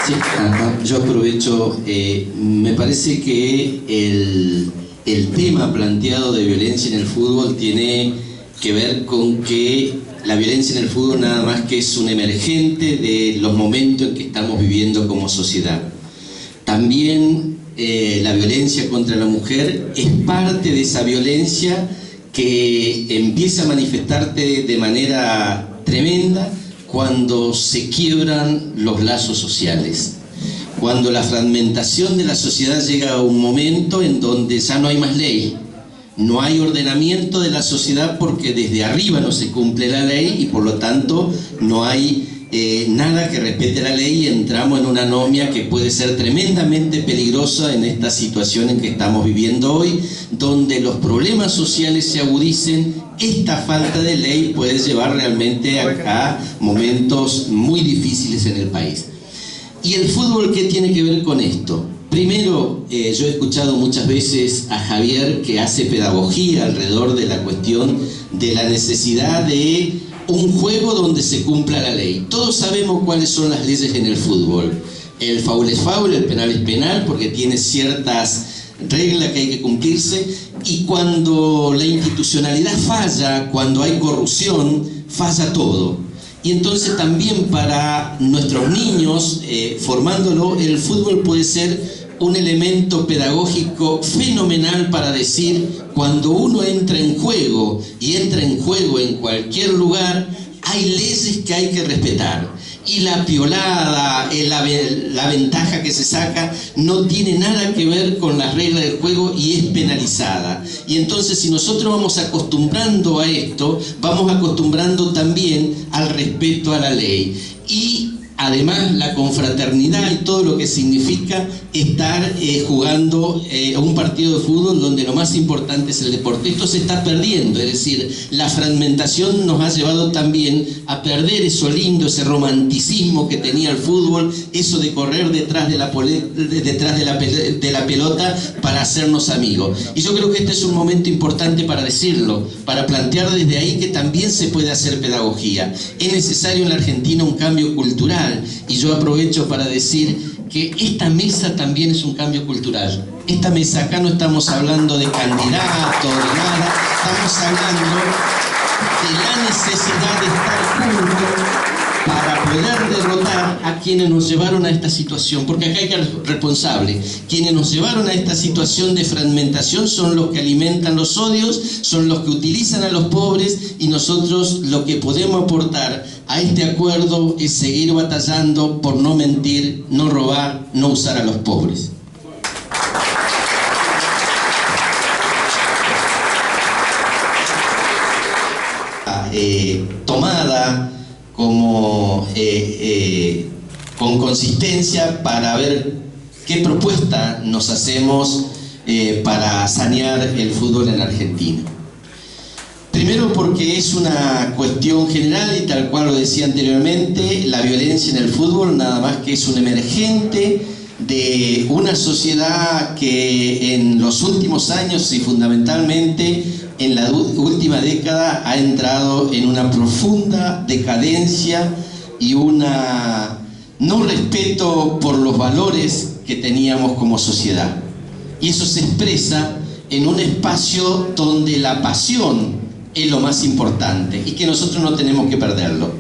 Sí, yo aprovecho, me parece que el tema planteado de violencia en el fútbol tiene que ver con que la violencia en el fútbol nada más que es un emergente de los momentos en que estamos viviendo como sociedad. También la violencia contra la mujer es parte de esa violencia que empieza a manifestarte de manera tremenda cuando se quiebran los lazos sociales, cuando la fragmentación de la sociedad llega a un momento en donde ya no hay más ley, no hay ordenamiento de la sociedad porque desde arriba no se cumple la ley y por lo tanto no hay nada que respete la ley y entramos en una anomia que puede ser tremendamente peligrosa en esta situación en que estamos viviendo hoy, donde los problemas sociales se agudicen. Esta falta de ley puede llevar realmente a momentos muy difíciles en el país. ¿Y el fútbol qué tiene que ver con esto? Primero, yo he escuchado muchas veces a Javier que hace pedagogía alrededor de la cuestión de la necesidad de un juego donde se cumpla la ley. Todos sabemos cuáles son las leyes en el fútbol. El foul es foul, el penal es penal, porque tiene ciertas reglas que hay que cumplirse, y cuando la institucionalidad falla, cuando hay corrupción, falla todo. Y entonces también para nuestros niños, formándolo, el fútbol puede ser un elemento pedagógico fenomenal para decir, cuando uno entra en juego, y entra en juego en cualquier lugar, hay leyes que hay que respetar. Y la piolada, la ventaja que se saca, no tiene nada que ver con las reglas del juego y es penalizada. Y entonces si nosotros vamos acostumbrando a esto, vamos acostumbrando también al respeto a la ley. Y además la confraternidad y todo lo que significa estar jugando un partido de fútbol donde lo más importante es el deporte. Esto se está perdiendo, es decir, la fragmentación nos ha llevado también a perder eso lindo, ese romanticismo que tenía el fútbol, eso de correr detrás de la pelota para hacernos amigos. Y yo creo que este es un momento importante para decirlo, para plantear desde ahí que también se puede hacer pedagogía. Es necesario en la Argentina un cambio cultural. Y yo aprovecho para decir que esta mesa también es un cambio cultural. Esta mesa, acá no estamos hablando de candidatos, de nada, estamos hablando de la necesidad de estar juntos para poder derrotar a quienes nos llevaron a esta situación, porque acá hay que ser responsable. Quienes nos llevaron a esta situación de fragmentación son los que alimentan los odios, son los que utilizan a los pobres, y nosotros lo que podemos aportar a este acuerdo es seguir batallando por no mentir, no robar, no usar a los pobres. Tomada como con consistencia para ver qué propuesta nos hacemos para sanear el fútbol en Argentina. Primero porque es una cuestión general y tal cual lo decía anteriormente, la violencia en el fútbol nada más que es un emergente de una sociedad que en los últimos años y fundamentalmente en la última década ha entrado en una profunda decadencia y una no respeto por los valores que teníamos como sociedad. Y eso se expresa en un espacio donde la pasión es lo más importante y que nosotros no tenemos que perderlo.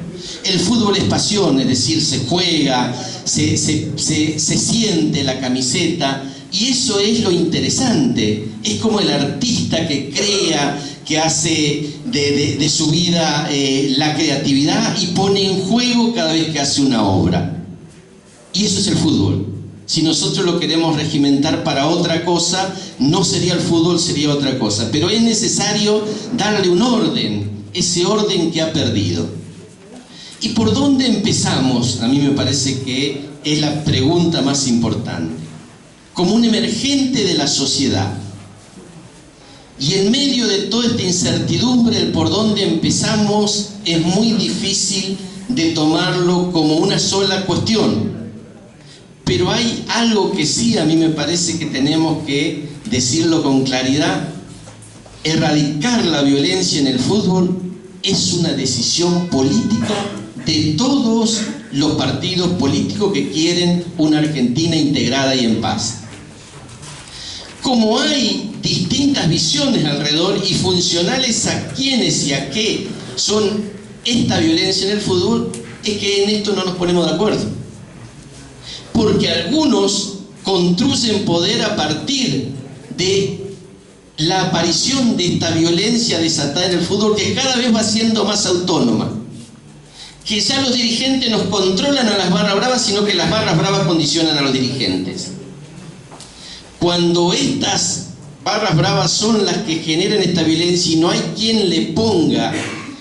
El fútbol es pasión, es decir, se juega, se siente la camiseta, y eso es lo interesante. Es como el artista que crea, que hace de su vida la creatividad y pone en juego cada vez que hace una obra. Y eso es el fútbol. Si nosotros lo queremos regimentar para otra cosa, no sería el fútbol, sería otra cosa. Pero es necesario darle un orden, ese orden que ha perdido. ¿Y por dónde empezamos? A mí me parece que es la pregunta más importante. Como un emergente de la sociedad. Y en medio de toda esta incertidumbre, el por dónde empezamos es muy difícil de tomarlo como una sola cuestión. Pero hay algo que sí a mí me parece que tenemos que decirlo con claridad. Erradicar la violencia en el fútbol es una decisión política de todos los partidos políticos que quieren una Argentina integrada y en paz. Como hay distintas visiones alrededor y funcionales a quiénes y a qué son esta violencia en el fútbol, es que en esto no nos ponemos de acuerdo. Porque algunos construyen poder a partir de la aparición de esta violencia desatada en el fútbol, que cada vez va siendo más autónoma. Que ya los dirigentes nos controlan a las barras bravas, sino que las barras bravas condicionan a los dirigentes. Cuando estas barras bravas son las que generan esta violencia y no hay quien le ponga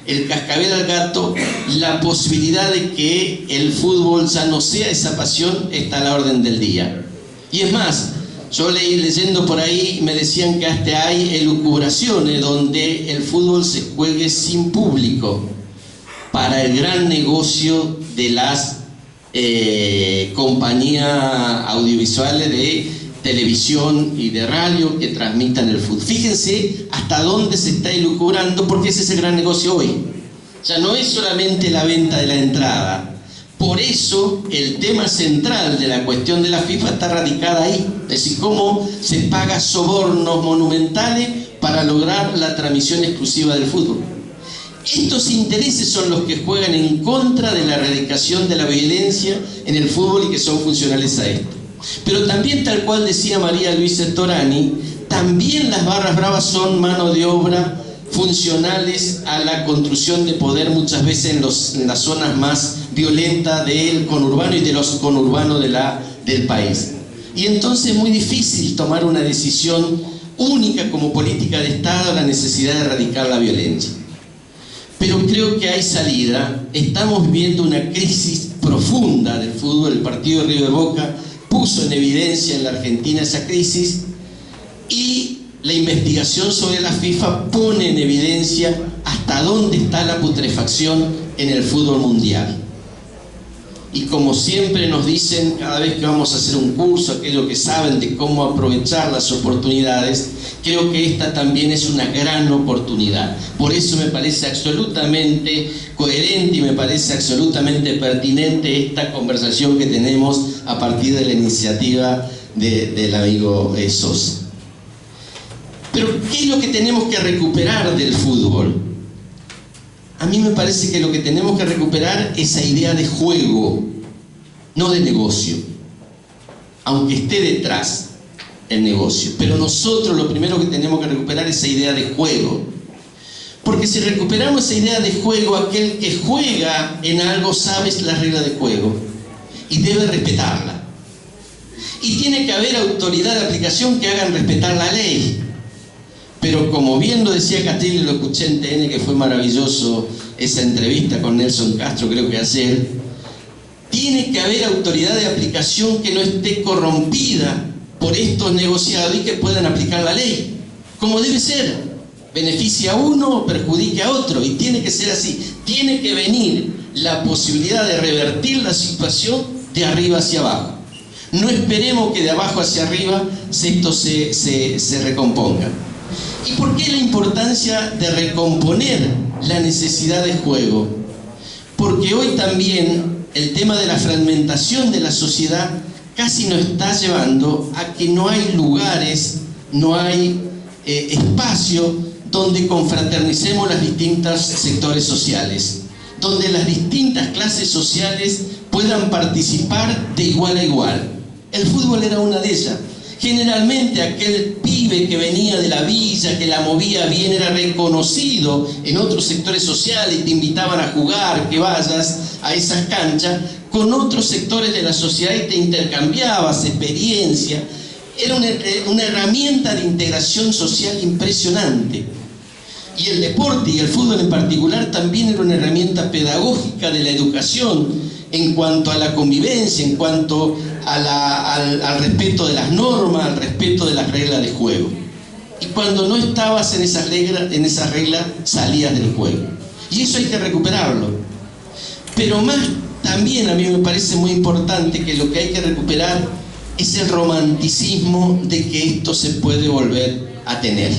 el cascabel al gato, la posibilidad de que el fútbol ya no sea esa pasión está a la orden del día. Y es más, yo leyendo por ahí me decían que hasta hay elucubraciones donde el fútbol se juegue sin público para el gran negocio de las compañías audiovisuales de televisión y de radio que transmitan el fútbol. Fíjense hasta dónde se está elucubrando, porque ese es el gran negocio hoy. Ya no es solamente la venta de la entrada. Por eso el tema central de la cuestión de la FIFA está radicada ahí. Es decir, cómo se paga sobornos monumentales para lograr la transmisión exclusiva del fútbol. Estos intereses son los que juegan en contra de la erradicación de la violencia en el fútbol y que son funcionales a esto. Pero también, tal cual decía María Luisa Storani, también las barras bravas son mano de obra funcionales a la construcción de poder, muchas veces en las zonas más violentas del conurbano y de los conurbanos del país. Y entonces es muy difícil tomar una decisión única como política de Estado a la necesidad de erradicar la violencia. Pero creo que hay salida. Estamos viviendo una crisis profunda del fútbol. El partido de River Boca puso en evidencia en la Argentina esa crisis, y la investigación sobre la FIFA pone en evidencia hasta dónde está la putrefacción en el fútbol mundial. Y como siempre nos dicen cada vez que vamos a hacer un curso, aquellos que saben de cómo aprovechar las oportunidades, creo que esta también es una gran oportunidad. Por eso me parece absolutamente coherente y me parece absolutamente pertinente esta conversación que tenemos a partir de la iniciativa del amigo Sosa. Pero ¿qué es lo que tenemos que recuperar del fútbol? A mí me parece que lo que tenemos que recuperar es esa idea de juego, no de negocio, aunque esté detrás el negocio. Pero nosotros lo primero que tenemos que recuperar es esa idea de juego. Porque si recuperamos esa idea de juego, aquel que juega en algo sabe las reglas de juego y debe respetarla. Y tiene que haber autoridad de aplicación que hagan respetar la ley. Pero como bien lo decía Castillo, y lo escuché en TN, que fue maravilloso esa entrevista con Nelson Castro, creo que ayer, tiene que haber autoridad de aplicación que no esté corrompida por estos negociados y que puedan aplicar la ley, como debe ser. Beneficia a uno o perjudique a otro, y tiene que ser así. Tiene que venir la posibilidad de revertir la situación de arriba hacia abajo. No esperemos que de abajo hacia arriba esto se recomponga. ¿Y por qué la importancia de recomponer la necesidad de juego? Porque hoy también el tema de la fragmentación de la sociedad casi nos está llevando a que no hay lugares, no hay espacio donde confraternicemos los distintos sectores sociales, donde las distintas clases sociales puedan participar de igual a igual. El fútbol era una de ellas. Generalmente aquel pibe que venía de la villa, que la movía bien, era reconocido en otros sectores sociales y te invitaban a jugar, que vayas a esas canchas con otros sectores de la sociedad y te intercambiabas experiencia. Era una herramienta de integración social impresionante. Y el deporte y el fútbol en particular también era una herramienta pedagógica de la educación en cuanto a la convivencia, en cuanto al respeto de las normas, al respeto de las reglas de juego. Y cuando no estabas en esas reglas, salías del juego. Y eso hay que recuperarlo. Pero más también a mí me parece muy importante que lo que hay que recuperar es el romanticismo de que esto se puede volver a tener.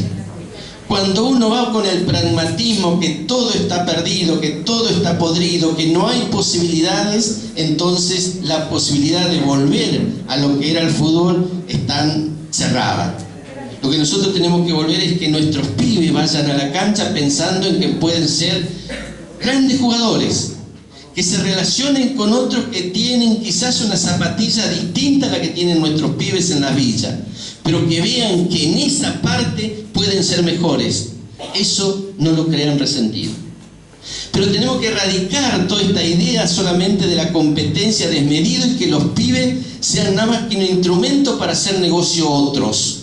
Cuando uno va con el pragmatismo que todo está perdido, que todo está podrido, que no hay posibilidades, entonces la posibilidad de volver a lo que era el fútbol está cerrada. Lo que nosotros tenemos que volver es que nuestros pibes vayan a la cancha pensando en que pueden ser grandes jugadores, que se relacionen con otros que tienen quizás una zapatilla distinta a la que tienen nuestros pibes en la villa, pero que vean que en esa parte pueden ser mejores. Eso no lo crean resentido. Pero tenemos que erradicar toda esta idea solamente de la competencia desmedida y que los pibes sean nada más que un instrumento para hacer negocio a otros.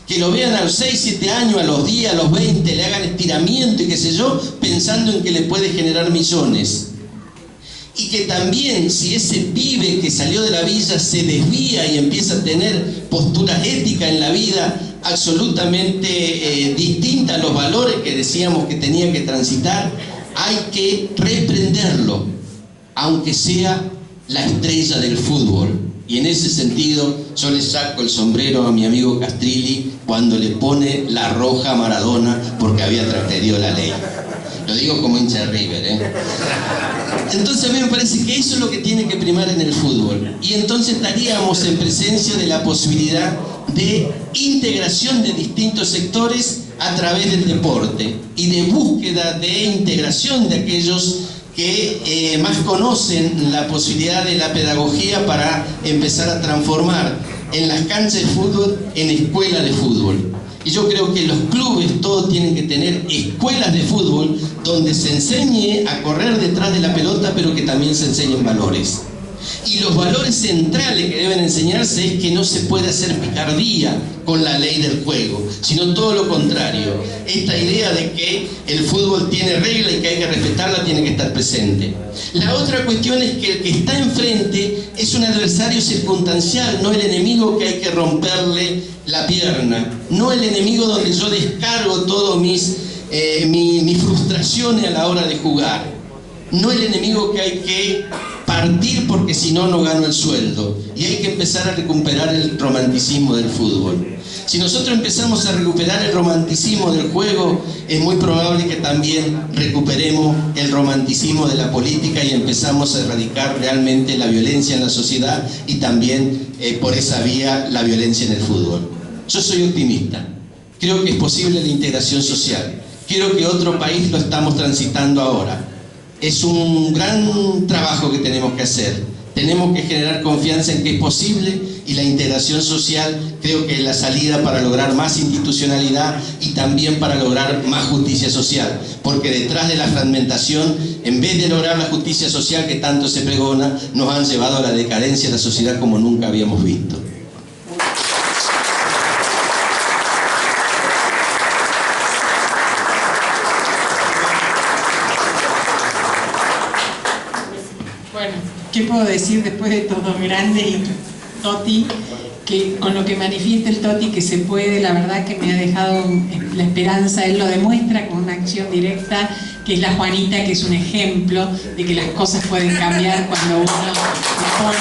Que lo vean a los 6, 7 años, a los 10, a los 20, le hagan estiramiento y qué sé yo, pensando en que le puede generar millones. Y que también si ese pibe que salió de la villa se desvía y empieza a tener posturas éticas en la vida absolutamente distintas a los valores que decíamos que tenía que transitar, hay que reprenderlo, aunque sea la estrella del fútbol. Y en ese sentido yo le saco el sombrero a mi amigo Castrilli cuando le pone la roja a Maradona porque había transgredido la ley. Lo digo como hincha de River, ¿eh? Entonces a mí me parece que eso es lo que tiene que primar en el fútbol. Y entonces estaríamos en presencia de la posibilidad de integración de distintos sectores a través del deporte y de búsqueda de integración de aquellos que más conocen la posibilidad de la pedagogía para empezar a transformar en las canchas de fútbol en escuelas de fútbol. Y yo creo que los clubes todos tienen que tener escuelas de fútbol donde se enseñe a correr detrás de la pelota, pero que también se enseñen valores. Y los valores centrales que deben enseñarse es que no se puede hacer picardía con la ley del juego, sino todo lo contrario. Esta idea de que el fútbol tiene regla y que hay que respetarla tiene que estar presente. La otra cuestión es que el que está enfrente es un adversario circunstancial, no el enemigo que hay que romperle la pierna, no el enemigo donde yo descargo todas mis frustraciones a la hora de jugar, no el enemigo que hay que partir porque si no, no gano el sueldo. Y hay que empezar a recuperar el romanticismo del fútbol. Si nosotros empezamos a recuperar el romanticismo del juego, es muy probable que también recuperemos el romanticismo de la política y empezamos a erradicar realmente la violencia en la sociedad y también por esa vía la violencia en el fútbol. Yo soy optimista. Creo que es posible la integración social. Creo que otro país lo estamos transitando ahora. Es un gran trabajo que tenemos que hacer. Tenemos que generar confianza en que es posible y la integración social creo que es la salida para lograr más institucionalidad y también para lograr más justicia social. Porque detrás de la fragmentación, en vez de lograr la justicia social que tanto se pregona, nos han llevado a la decadencia de la sociedad como nunca habíamos visto. ¿Qué puedo decir después de todo grande y Totti? Que con lo que manifiesta el Totti que se puede, la verdad que me ha dejado la esperanza. Él lo demuestra con una acción directa, que es la Juanita, que es un ejemplo de que las cosas pueden cambiar cuando uno pone todo